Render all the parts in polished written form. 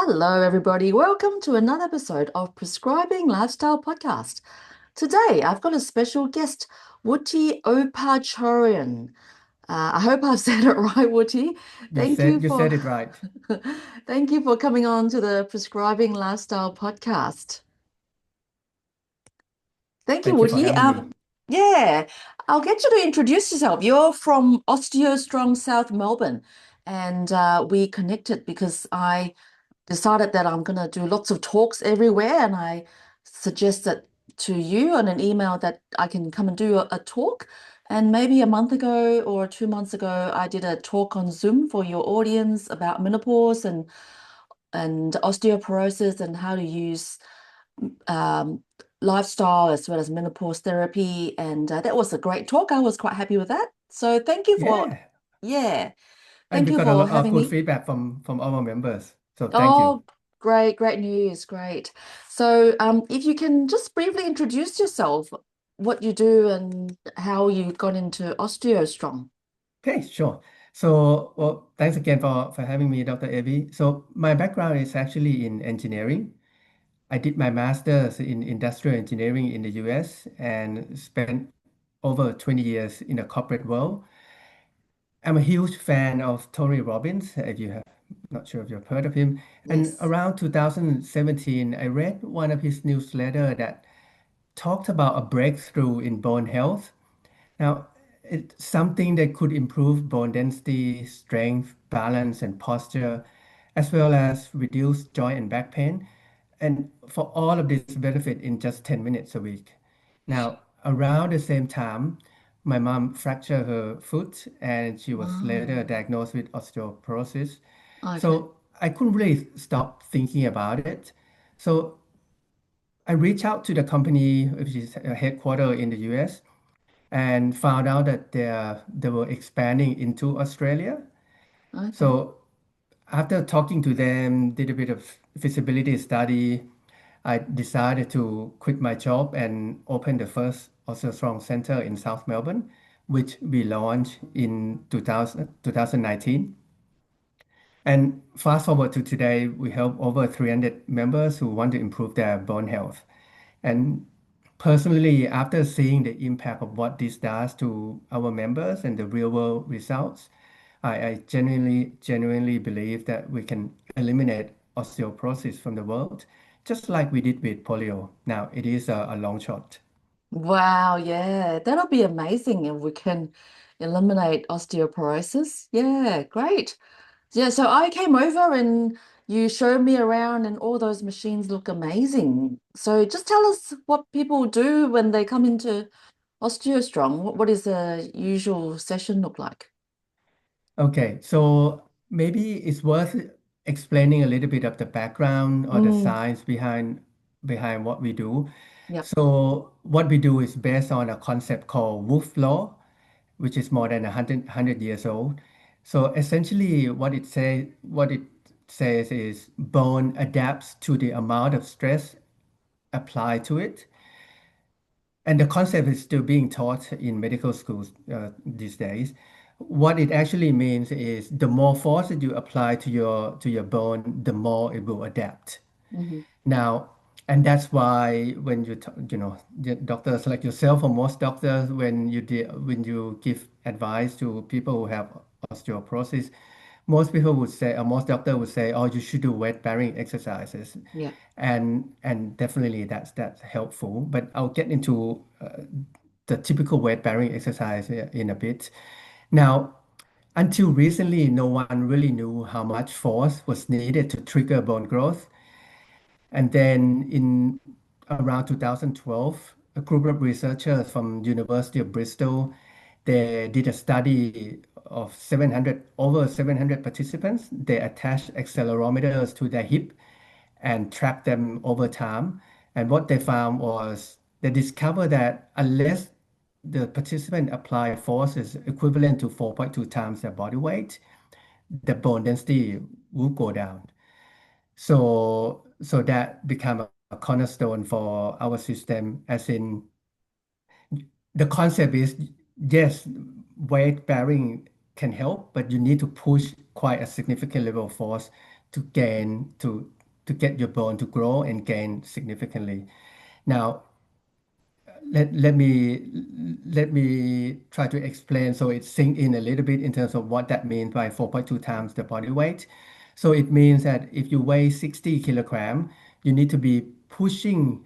Hello, everybody. Welcome to another episode of Prescribing Lifestyle Podcast. Today, I've got a special guest, Wutti Oparkcharoen. I hope I've said it right, Wutti. You Thank you said you for said it right. thank you for coming on to the Prescribing Lifestyle Podcast. Thank you, Thank you for Wutti. having me. Yeah, I'll get you to introduce yourself. You're from OsteoStrong South Melbourne, and we connected because I decided that I'm going to do lots of talks everywhere, and I suggested to you on an email that I can come and do a talk. And maybe a month ago or 2 months ago, I did a talk on Zoom for your audience about menopause and osteoporosis and how to use um, lifestyle as well as menopause therapy. And that was a great talk. I was quite happy with that. So Yeah, yeah, and thank we you got a for lot of having good me. feedback from our members. So thank you. Oh, great, great news, great. So, if you can just briefly introduce yourself, what you do and how you got into OsteoStrong. Okay, sure. So, well, thanks again for having me, Dr. Evie. So, my background is actually in engineering. I did my master's in industrial engineering in the US and spent over 20 years in the corporate world. I'm a huge fan of Tony Robbins, if you have, not sure if you've heard of him. And Yes. around 2017, I read one of his newsletter that talked about a breakthrough in bone health. Now, it's something that could improve bone density, strength, balance, and posture, as well as reduce joint and back pain. And for all of this benefit in just 10 minutes a week. Now, around the same time, my mom fractured her foot and she was later Wow. diagnosed with osteoporosis. Okay. So I couldn't really stop thinking about it. So I reached out to the company, which is a headquarter in the US, and found out that they were expanding into Australia. Okay. So after talking to them, did a bit of feasibility study, I decided to quit my job and open the first OsteoStrong Center in South Melbourne, which we launched in 2019. And fast forward to today, we help over 300 members who want to improve their bone health. And personally, after seeing the impact of what this does to our members and the real world results, I genuinely believe that we can eliminate osteoporosis from the world, just like we did with polio. Now, it is a long shot. Wow, yeah, that'll be amazing if we can eliminate osteoporosis. Yeah, great. Yeah, so I came over and you showed me around and all those machines look amazing. So just tell us what people do when they come into OsteoStrong. What is a usual session look like? Okay, so maybe it's worth explaining a little bit of the background or the Mm, science behind what we do. yep. So what we do is based on a concept called Wolff law, which is more than 100 years old. So essentially what it says is bone adapts to the amount of stress applied to it. And the concept is still being taught in medical schools these days. What it actually means is the more force that you apply to your bone, the more it will adapt. Hmm. Now, and that's why when the doctors like yourself or most doctors, when you give advice to people who have osteoporosis, most people would say, or most doctors would say, oh, you should do weight-bearing exercises. Yeah. And definitely that's helpful. But I'll get into the typical weight-bearing exercise in a bit. Now, until recently, no one really knew how much force was needed to trigger bone growth. And then in around 2012, a group of researchers from University of Bristol, they did a study of 700 over 700 participants. They attached accelerometers to their hip and tracked them over time. And what they found was they discovered that unless the participant apply forces equivalent to 4.2 times their body weight, the bone density will go down. So that became a cornerstone for our system, as in the concept is yes, weight bearing can help, but you need to push quite a significant level of force to gain to get your bone to grow and gain significantly. Now, let me try to explain so it sink in a little bit in terms of what that means by 4.2 times the body weight. So it means that if you weigh 60 kilogram, you need to be pushing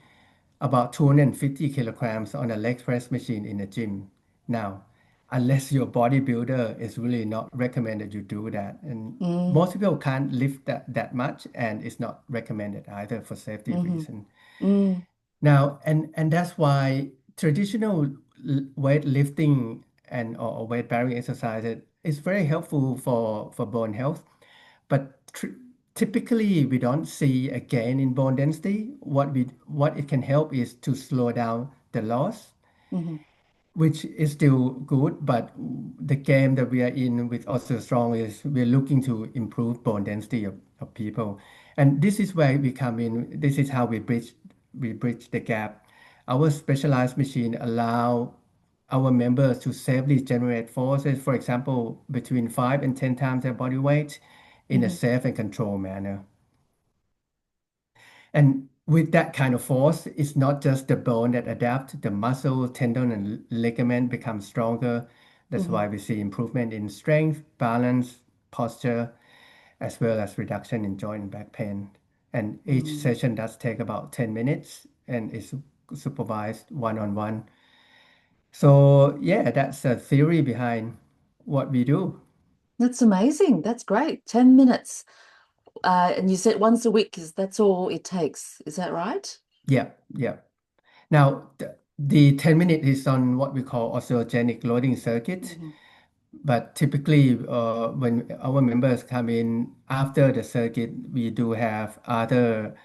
about 250 kilograms on a leg press machine in a gym. Now, unless your bodybuilder is really not recommended you do that. And Mm, most people can't lift that much, and it's not recommended either for safety mm-hmm, reasons. mm, Now, and that's why traditional weightlifting and or weight bearing exercises is very helpful for bone health. But typically, we don't see a gain in bone density. What it can help is to slow down the loss, mm-hmm, which is still good. But the game that we are in with OsteoStrong is we're looking to improve bone density of people, and this is where we come in. This is how we bridge the gap. Our specialized machine allow our members to safely generate forces, for example, between 5 and 10 times their body weight in a mm-hmm, safe and controlled manner. And with that kind of force, it's not just the bone that adapts, the muscle, tendon, and ligament become stronger. That's mm-hmm, why we see improvement in strength, balance, posture, as well as reduction in joint and back pain. And each mm. session does take about 10 minutes and is supervised one-on-one. So yeah, that's the theory behind what we do. That's amazing. That's great. 10 minutes. And you said once a week is that's all it takes. Is that right? Yeah, yeah. Now, the 10 minute is on what we call osteogenic loading circuit. Mm-hmm. But typically, when our members come in after the circuit, we do have other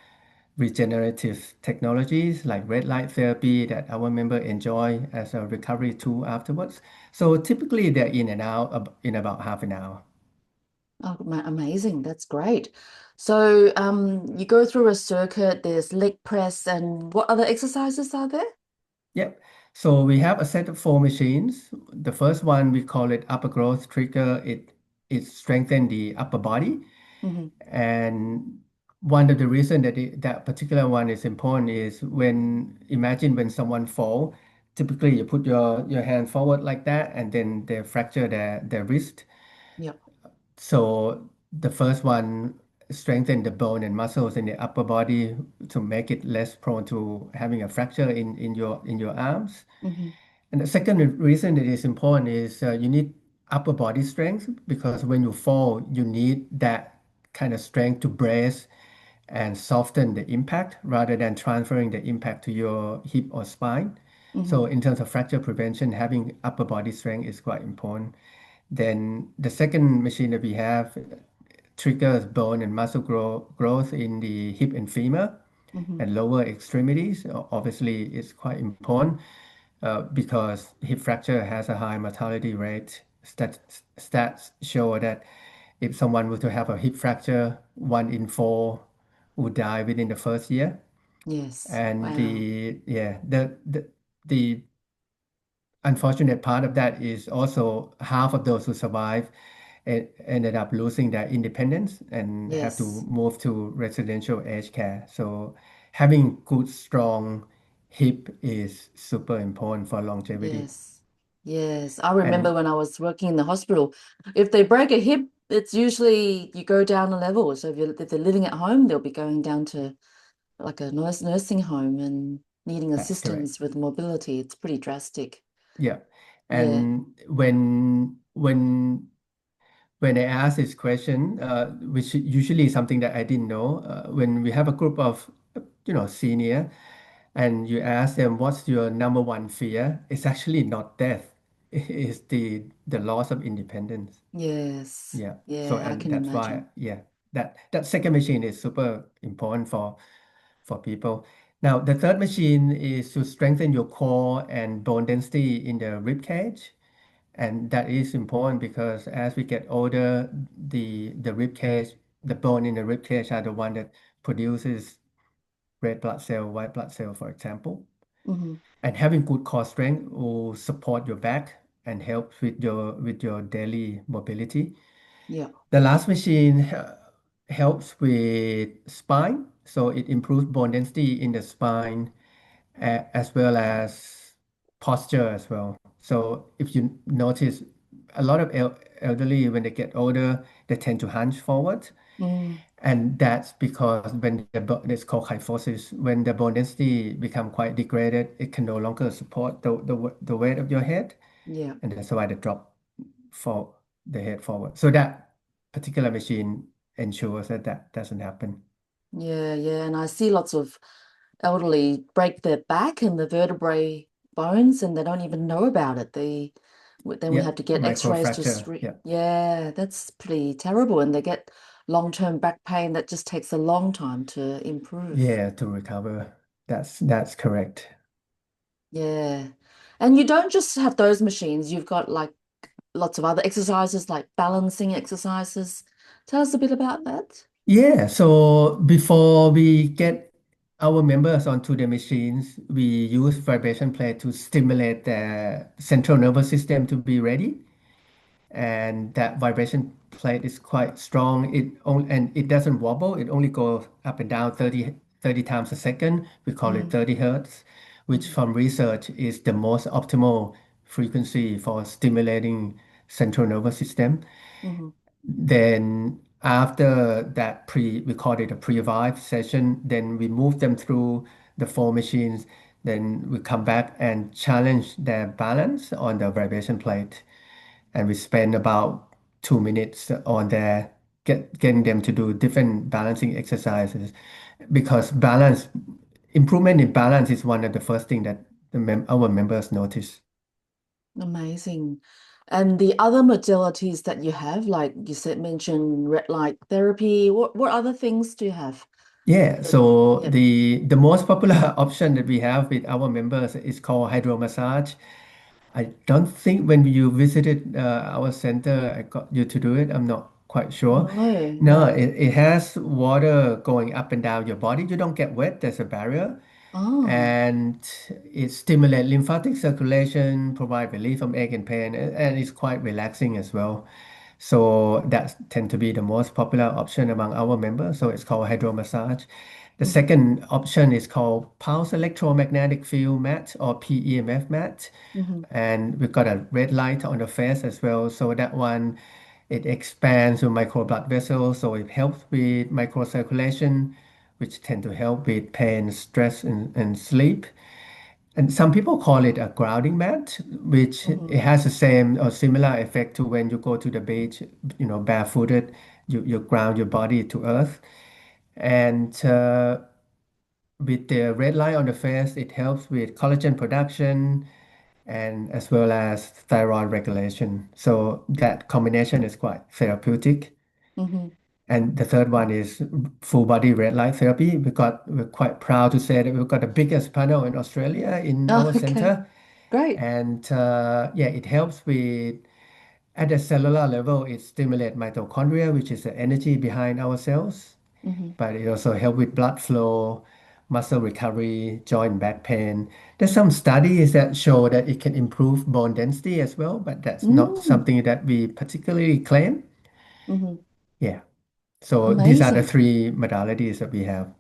regenerative technologies like red light therapy that our member enjoy as a recovery tool afterwards. So typically, they're in and out in about half an hour. Oh, amazing. That's great. So, you go through a circuit, there's leg press, and what other exercises are there? Yep. So we have a set of four machines. The first one we call it upper growth trigger. It strengthens the upper body. Mm-hmm. And one of the reasons that that particular one is important is imagine when someone fall, typically you put your hand forward like that, and then they fracture their wrist. Yep. So the first one strengthen the bone and muscles in the upper body to make it less prone to having a fracture in your arms. Mm-hmm. And the second reason it is important is you need upper body strength because when you fall, you need that kind of strength to brace and soften the impact rather than transferring the impact to your hip or spine. Mm-hmm. So in terms of fracture prevention, having upper body strength is quite important. Then the second machine that we have triggers bone and muscle growth in the hip and femur Mm-hmm. and lower extremities. Obviously, it's quite important because hip fracture has a high mortality rate. Stats show that if someone were to have a hip fracture, 1 in 4 would die within the first year. Yes. And Wow. the unfortunate part of that is also half of those who survive ended up losing their independence and have to Yes. move to residential aged care. So having good, strong hip is super important for longevity. Yes. Yes. I remember And when I was working in the hospital, if they break a hip, it's usually you go down a level. So if they're living at home, they'll be going down to like a nursing home and needing that's correct. assistance with mobility. It's pretty drastic. Yeah. Yeah. And when I ask this question, which usually is something that I didn't know, when we have a group of, senior, and you ask them, what's your number one fear? It's actually not death. It's the loss of independence. Yes. Yeah. So, Yeah, I and can that's why, imagine. yeah, that second machine is super important for people. Now, the third machine is to strengthen your core and bone density in the rib cage. And that is important because as we get older, the rib cage, the bone in the rib cage are the one that produces red blood cell, white blood cell, for example. Hmm. And having good core strength will support your back and help with your daily mobility. Yeah. The last machine helps with spine, so it improves bone density in the spine as well as posture as well. So if you notice, a lot of elderly, when they get older, they tend to hunch forward. Mm, And that's because when it's called kyphosis, when the bone density become quite degraded, it can no longer support the weight of your head, yeah. and that's why they drop for the head forward. So that particular machine ensures that that doesn't happen. Yeah, yeah. And I see lots of elderly break their back and the vertebrae bones and they don't even know about it. Then we have Yep, to get x-rays to microfracture. Yeah, yeah, that's pretty terrible. And they get long-term back pain that just takes a long time to improve. yeah, to recover. That's correct. Yeah. And you don't just have those machines, you've got like lots of other exercises like balancing exercises. Tell us a bit about that. Yeah, so before we get our members onto the machines, we use vibration plate to stimulate the central nervous system to be ready. And that vibration plate is quite strong. And it doesn't wobble. It only goes up and down 30 times a second. We call it Mm, 30 hertz, which mm, from research is the most optimal frequency for stimulating central nervous system. mm, Then after that we call it a pre-vibe session, then we move them through the four machines. Then we come back and challenge their balance on the vibration plate. And we spend about 2 minutes on there, getting them to do different balancing exercises because improvement in balance is one of the first thing that our members notice. amazing. And the other modalities that you have, like you said, mentioned red light therapy. What other things do you have? Yeah, That- so Yep. the most popular option that we have with our members is called hydro massage. I don't think when you visited our center, I got you to do it. I'm not quite sure. No, No, no. it has water going up and down your body. You don't get wet. There's a barrier. Oh, And it stimulates lymphatic circulation, provide relief from ache and pain, and it's quite relaxing as well. So that tend to be the most popular option among our members. So it's called hydro massage. The hmm, second option is called pulse electromagnetic field mat or PEMF mat. hmm, And we've got a red light on the face as well. So that one, it expands your micro blood vessels. So it helps with microcirculation, which tend to help with pain, stress, and sleep. And some people call it a grounding mat, which hmm. it has the same or similar effect to when you go to the beach, barefooted, you ground your body to earth. And with the red light on the face, it helps with collagen production and as well as thyroid regulation. So that combination is quite therapeutic. Hmm. And the third one is full body red light therapy. We're quite proud to say that we've got the biggest panel in Australia in Oh, our okay. center. Great. And yeah, it helps with, at the cellular level, it stimulates mitochondria, which is the energy behind our cells. Hmm. But it also helps with blood flow, muscle recovery, joint back pain. There's some studies that show that it can improve bone density as well, but that's not Mm, something that we particularly claim. hmm. Yeah. So these are the Amazing. three modalities that we have.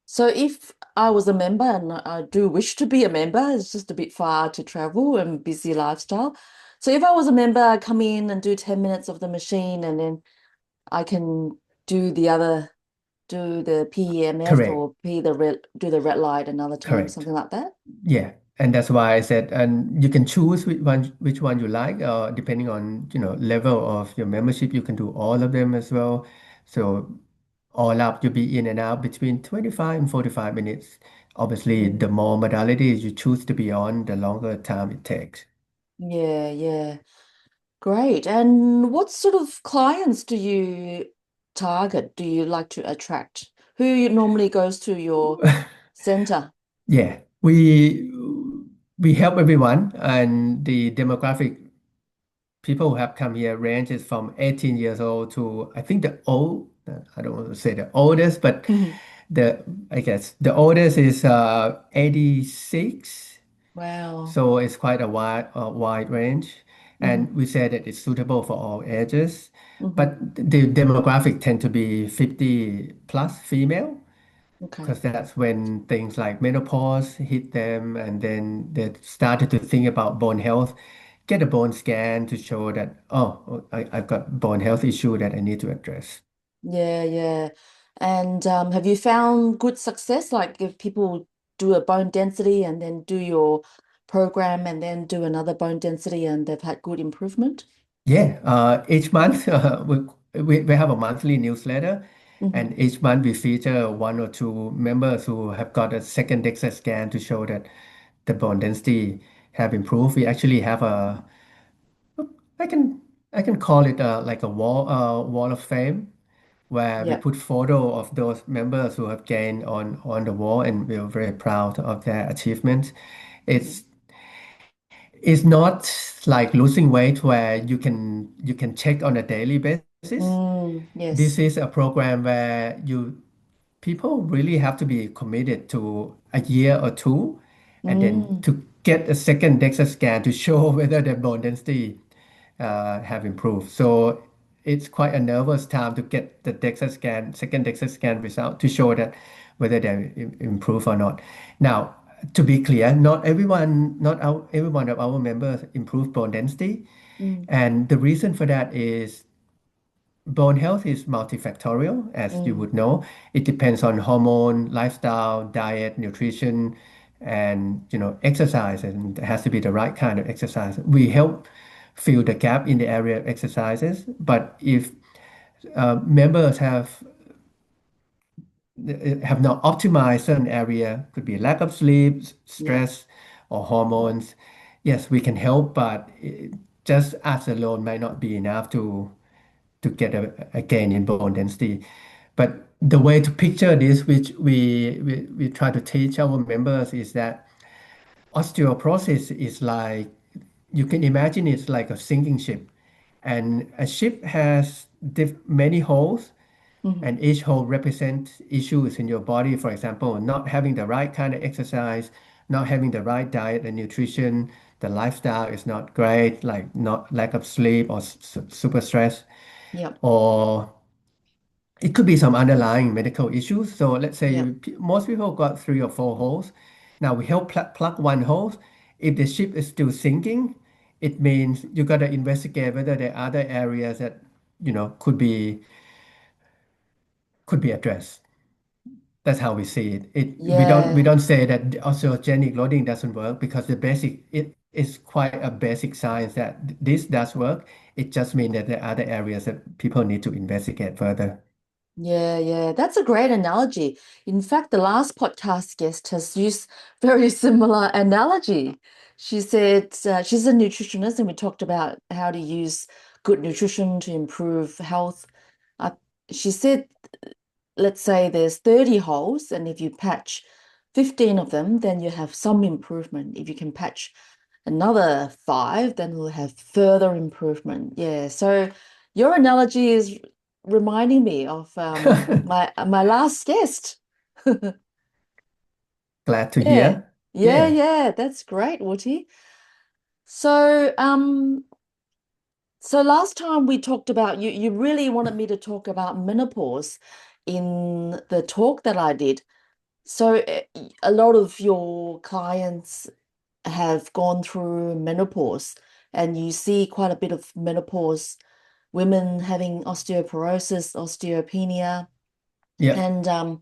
So if I was a member and I do wish to be a member, it's just a bit far to travel and busy lifestyle. So if I was a member, I come in and do 10 minutes of the machine and then I can do the other, do the PEMF Correct. or do the red light another time, Correct. something like that. Yeah. And that's why I said, and you can choose which one you like, depending on, level of your membership. You can do all of them as well. So all up, you'll be in and out between 25 and 45 minutes. Obviously, the Mm. more modalities you choose to be on, the longer time it takes. Yeah, yeah. Great. And what sort of clients do you target? Do you like to attract? Who normally goes to your center? Yeah, we help everyone, and the demographic people who have come here ranges from 18 years old to I think I don't want to say the oldest, but the I guess the oldest is 86. Wow. So it's quite a wide range. and we say that it's suitable for all ages. Hmm. But the demographic tend to be 50 plus female Okay. because that's when things like menopause hit them, and then they started to think about bone health, get a bone scan to show that, oh, I've got bone health issue that I need to address. Yeah, yeah. And have you found good success? Like if people do a bone density and then do your program and then do another bone density and they've had good improvement? Yeah, each month we have a monthly newsletter, Hmm. and each month we feature one or two members who have got a second DEXA scan to show that the bone density have improved. We actually have I can I can call it like a wall of fame where we Yeah. put photo of those members who have gained on the wall, and we're very proud of their achievements. Hmm. It's it's not like losing weight where you can check on a daily basis. Mm, This yes. is a program where you people really have to be committed to a year or two, and then Mm, to get a second DEXA scan to show whether the bone density have improved. So it's quite a nervous time to get the DEXA scan, second DEXA scan result to show that whether they improve or not. Now, to be clear, not every one of our members improve bone density, mm, and the reason for that is bone health is multifactorial, as you mm, would know. It depends on hormone, lifestyle, diet, nutrition, and exercise, and it has to be the right kind of exercise. We help fill the gap in the area of exercises, but if members have not optimized certain area, could be lack of sleep, yeah. stress, or hormones. Yes, we can help, but just us alone might not be enough to get a gain in bone density. But the way to picture this, which we try to teach our members, is that osteoporosis is like, you can imagine it's like a sinking ship. And a ship has many holes, Hmm. and each hole represents issues in your body. For example, not having the right kind of exercise, not having the right diet and nutrition, the lifestyle is not great, like not lack of sleep or super stress, Yeah. or it could be some underlying medical issues. So let's Yeah. say most people got 3 or 4 holes. Now we help plug one hole. If the ship is still sinking, it means you got to investigate whether there are other areas that could be addressed. That's how we see it. We don't Yeah. say that the osteogenic loading doesn't work, because it is quite a basic science that this does work. It just means that there are other areas that people need to investigate further. Yeah, yeah, that's a great analogy. In fact, the last podcast guest has used very similar analogy. She said she's a nutritionist, and we talked about how to use good nutrition to improve health. Uh, she said, let's say there's 30 holes, and if you patch 15 of them, then you have some improvement. If you can patch another five, then we'll have further improvement. Yeah. So your analogy is reminding me of my last guest. Glad to Yeah. hear. Yeah, Yeah. yeah, that's great, Woody. So so last time we talked about you really wanted me to talk about menopause in the talk that I did. So a lot of your clients have gone through menopause, and you see quite a bit of menopause women having osteoporosis, osteopenia. Yeah. And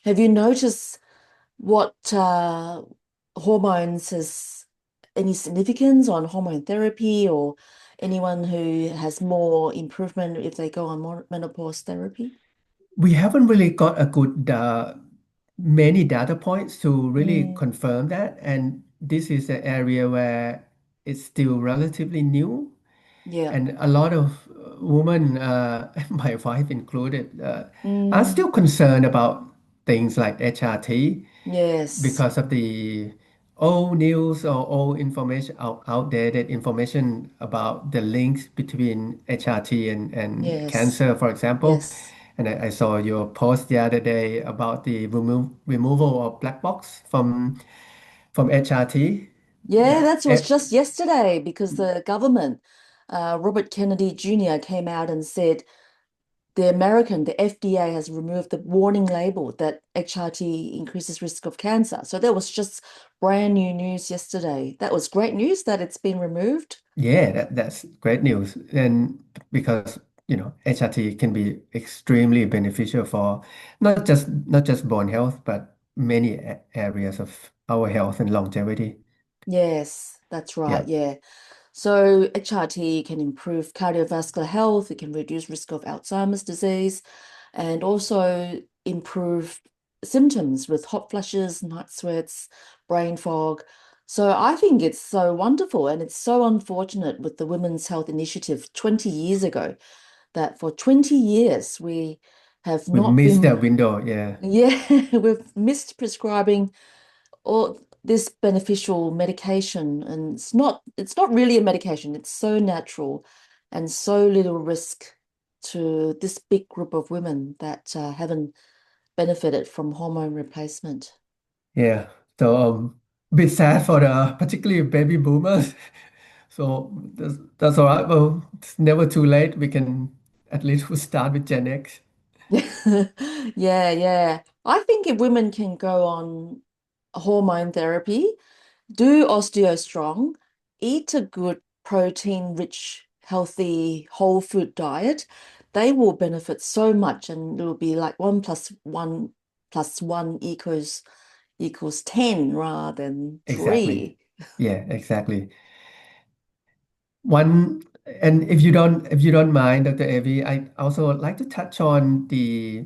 have you noticed what hormones has any significance on hormone therapy, or anyone who has more improvement if they go on more menopause therapy? We haven't really got a good many data points to really Mm, confirm that. And this is an area where it's still relatively new. yeah. And a lot of women, my wife included, are Mm, still concerned about things like HRT, yes. because of the old news or old information, outdated information about the links between HRT and Yes. cancer, for example. Yes. And I saw your post the other day about the removal of black box from HRT. Yeah, That that was just yesterday because the government Robert Kennedy Jr. came out and said the FDA has removed the warning label that HRT increases risk of cancer. So that was just brand new news yesterday. That was great news that it's been removed. Yeah, that's great news. And because, HRT can be extremely beneficial for not just bone health, but many areas of our health and longevity. Yes, that's Yeah. right. Yeah. So HRT can improve cardiovascular health, it can reduce risk of Alzheimer's disease, and also improve symptoms with hot flushes, night sweats, brain fog. So I think it's so wonderful, and it's so unfortunate with the Women's Health Initiative 20 years ago that for 20 years we have We not missed been, that window. Yeah. yeah, we've missed prescribing or this beneficial medication, and it's not really a medication, it's so natural and so little risk to this big group of women that haven't benefited from hormone replacement. Yeah. So bit sad for the particularly baby boomers. So that's all right. Well, it's never too late. We can at least we'll start with Gen X. Yeah, yeah. I think if women can go on hormone therapy, do OsteoStrong, eat a good protein-rich, healthy, whole food diet, they will benefit so much, and it will be like one plus one equals 10 rather than Exactly. three. Yeah, exactly. One, and if you don't mind, Dr. Avi, I also would like to touch on the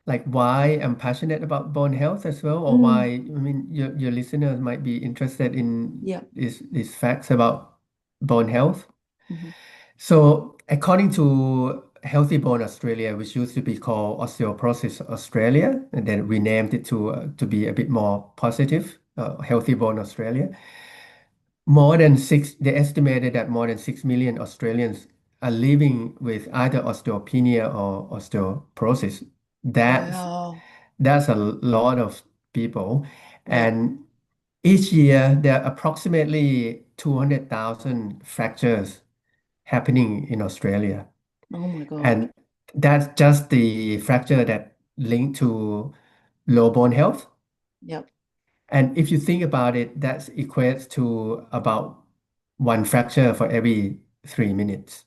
like why I'm passionate about bone health as well, or why, Mm, I mean, your listeners might be interested in yeah. these facts about bone health. Mhm. So, according to Healthy Bone Australia, which used to be called Osteoporosis Australia, and then renamed it to be a bit more positive, Healthy Bone Australia. They estimated that more than 6 million Australians are living with either osteopenia or osteoporosis. That's Wow. that's a lot of people. Yeah. And each year there are approximately 200,000 fractures happening in Australia. Oh my God. And that's just the fracture that linked to low bone health. Yep. And if you think about it, that equates to about one fracture for every 3 minutes.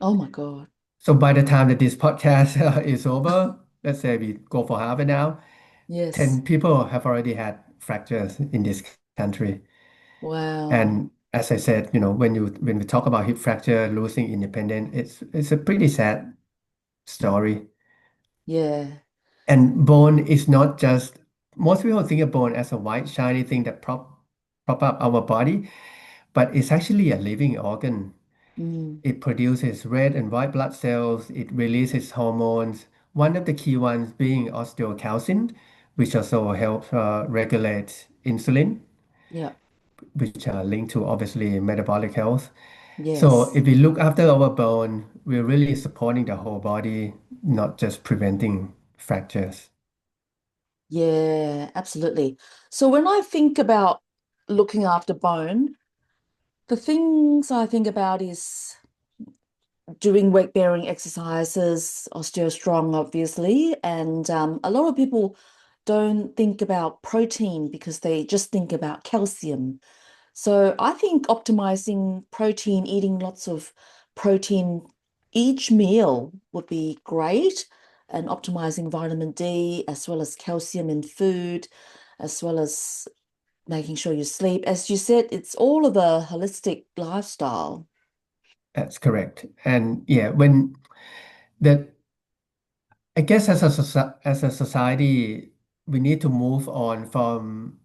Oh my God. So by the time that this podcast is over, let's say we go for half an hour, Yes. 10 people have already had fractures in this country. Wow. And as I said, when we talk about hip fracture, losing independence, it's a pretty sad story. Yeah. And bone is not just, most people think of bone as a white shiny thing that prop up our body, but it's actually a living organ. Mm. It produces red and white blood cells. It releases hormones. One of the key ones being osteocalcin, which also helps regulate insulin, Yeah. which are linked to obviously metabolic health. So Yes. if we look after our bone, we're really supporting the whole body, not just preventing fractures. Yeah, absolutely. So when I think about looking after bone, the things I think about is doing weight-bearing exercises, osteostrong, obviously, and a lot of people don't think about protein because they just think about calcium. So I think optimizing protein, eating lots of protein each meal would be great, and optimizing vitamin D as well as calcium in food, as well as making sure you sleep. As you said, it's all of a holistic lifestyle. That's correct. And yeah, when that, I guess as a society, we need to move on from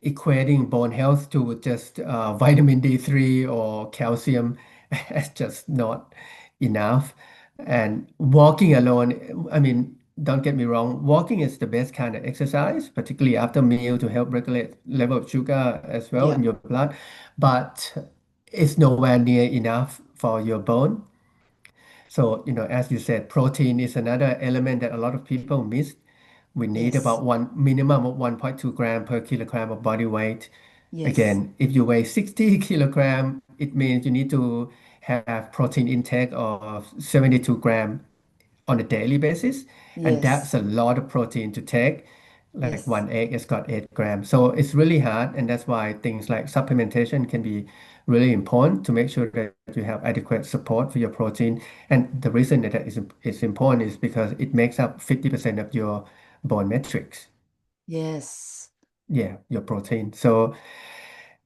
equating bone health to just vitamin D3 or calcium. It's just not enough. And walking alone, I mean, don't get me wrong, walking is the best kind of exercise, particularly after meal to help regulate level of sugar as well Yeah. in your blood. But it's nowhere near enough for your bone. So, as you said, protein is another element that a lot of people miss. We need Yes. about one minimum of 1.2 gram per kilogram of body weight. Yes. Again, if you weigh 60 kilogram, it means you need to have protein intake of 72 grams on a daily basis, and Yes. that's a lot of protein to take. Like Yes. one egg has got 8 grams, so it's really hard, and that's why things like supplementation can be really important to make sure that you have adequate support for your protein. And the reason that is important is because it makes up 50% of your bone metrics. Yes. Yeah, your protein. So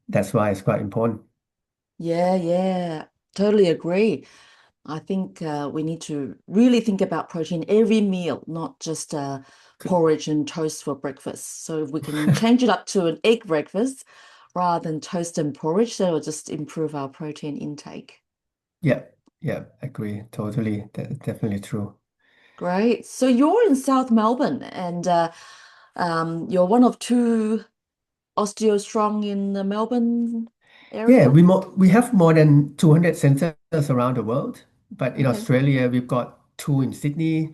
that's why it's quite important. Yeah, yeah. Totally agree. I think we need to really think about protein every meal, not just porridge and toast for breakfast. So if we can change it up to an egg breakfast rather than toast and porridge, that will just improve our protein intake. Yeah, yeah, agree. Totally. That's definitely true. Great. So you're in South Melbourne and you're one of two OsteoStrong in the Melbourne Yeah, area? we have more than 200 centers around the world, but in Okay. Australia we've got two in Sydney,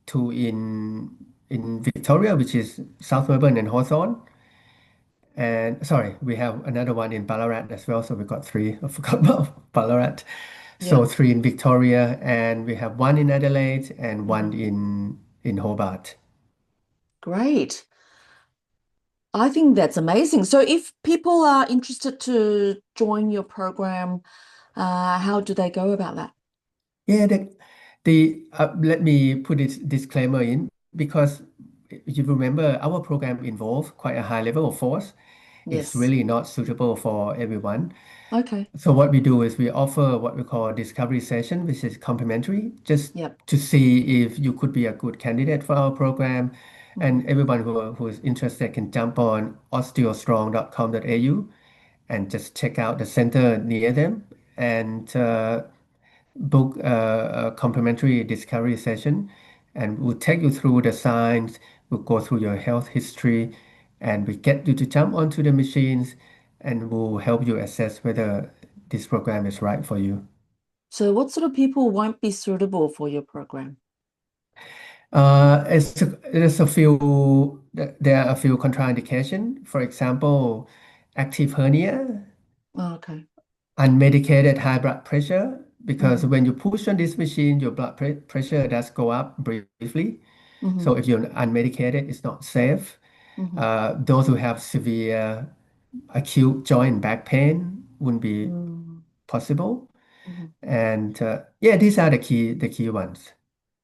two in Victoria, which is South Melbourne and Hawthorn. And sorry, we have another one in Ballarat as well, so we've got three. I forgot about Ballarat. Yeah. So three in Victoria, and we have one in Adelaide and one Hmm. in Hobart. Great. I think that's amazing. So if people are interested to join your program, how do they go about that? Yeah, let me put this disclaimer in because you remember our program involves quite a high level of force. It's Yes. really not suitable for everyone. Okay. So what we do is we offer what we call a discovery session, which is complimentary, just Yep. to see if you could be a good candidate for our program. Hmm. And everyone who is interested can jump on osteostrong.com.au and just check out the center near them and book a complimentary discovery session. And we'll take you through the science, we'll go through your health history, and we get you to jump onto the machines and we'll help you assess whether this program is right for you. So what sort of people won't be suitable for your program? There's a few, there are a few contraindications. For example, active hernia, Oh, okay. unmedicated high blood pressure, because Hmm. when you push on this machine, your pressure does go up briefly. So Hmm. if you're unmedicated, it's not safe. Hmm. Those who have severe acute joint and back pain wouldn't be Mm. possible. Hmm. And yeah, these are the key ones.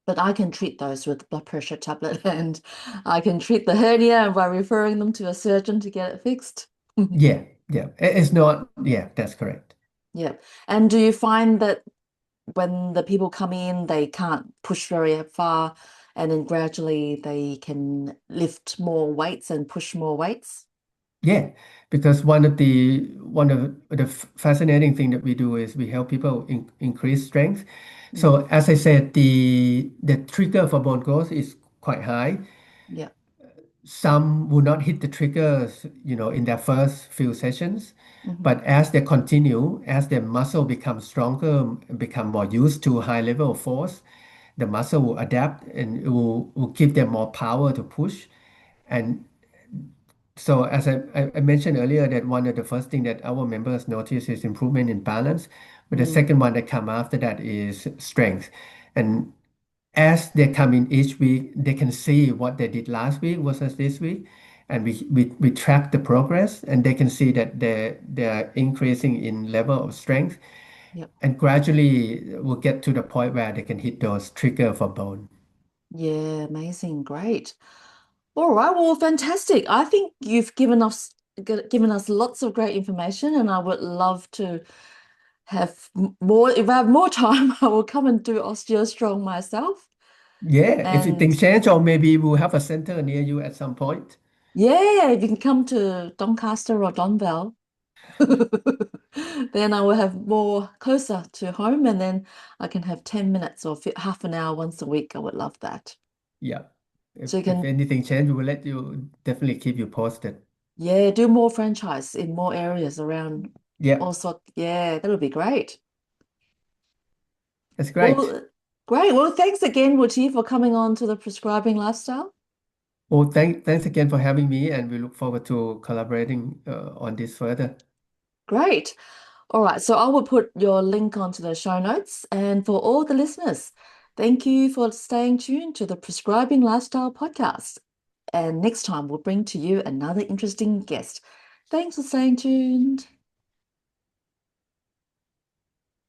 But I can treat those with blood pressure tablet and I can treat the hernia by referring them to a surgeon to get it fixed. Yeah, yeah. It's not, yeah, that's correct. Yeah. And do you find that when the people come in, they can't push very far, and then gradually they can lift more weights and push more weights? Yeah, because one of the fascinating thing that we do is we help people increase strength. Mm. So as I said, the trigger for bone growth is quite high. Yeah. Some will not hit the triggers, in their first few sessions, Hmm. but as they continue, as their muscle becomes stronger, become more used to high level of force, the muscle will adapt and it will give them more power to push. And so as I mentioned earlier, that one of the first thing that our members notice is improvement in balance, but the Mm. second one that come after that is strength. And as they come in each week, they can see what they did last week versus this week. And we track the progress and they can see that they're increasing in level of strength. Yep. And gradually we'll get to the point where they can hit those trigger for bone. Yeah, amazing. Great. All right. Well, fantastic. I think you've given us lots of great information, and I would love to have more. If I have more time, I will come and do OsteoStrong myself. Yeah, if And things change, or maybe we'll have a center near you at some point. yeah, if you can come to Doncaster or Donville, then I will have more closer to home, and then I can have 10 minutes or half an hour once a week. I would love that. Yeah. So you If can, anything change, we will let you definitely keep you posted. yeah, do more franchise in more areas around. Yeah, Also, yeah, that would be great. that's great. Well, great. Well, thanks again, Wutti, for coming on to the prescribing lifestyle. Well, thanks again for having me, and we look forward to collaborating on this further. Great. All right, so I will put your link onto the show notes. And for all the listeners, thank you for staying tuned to the Prescribing Lifestyle podcast. And next time, we'll bring to you another interesting guest. Thanks for staying tuned.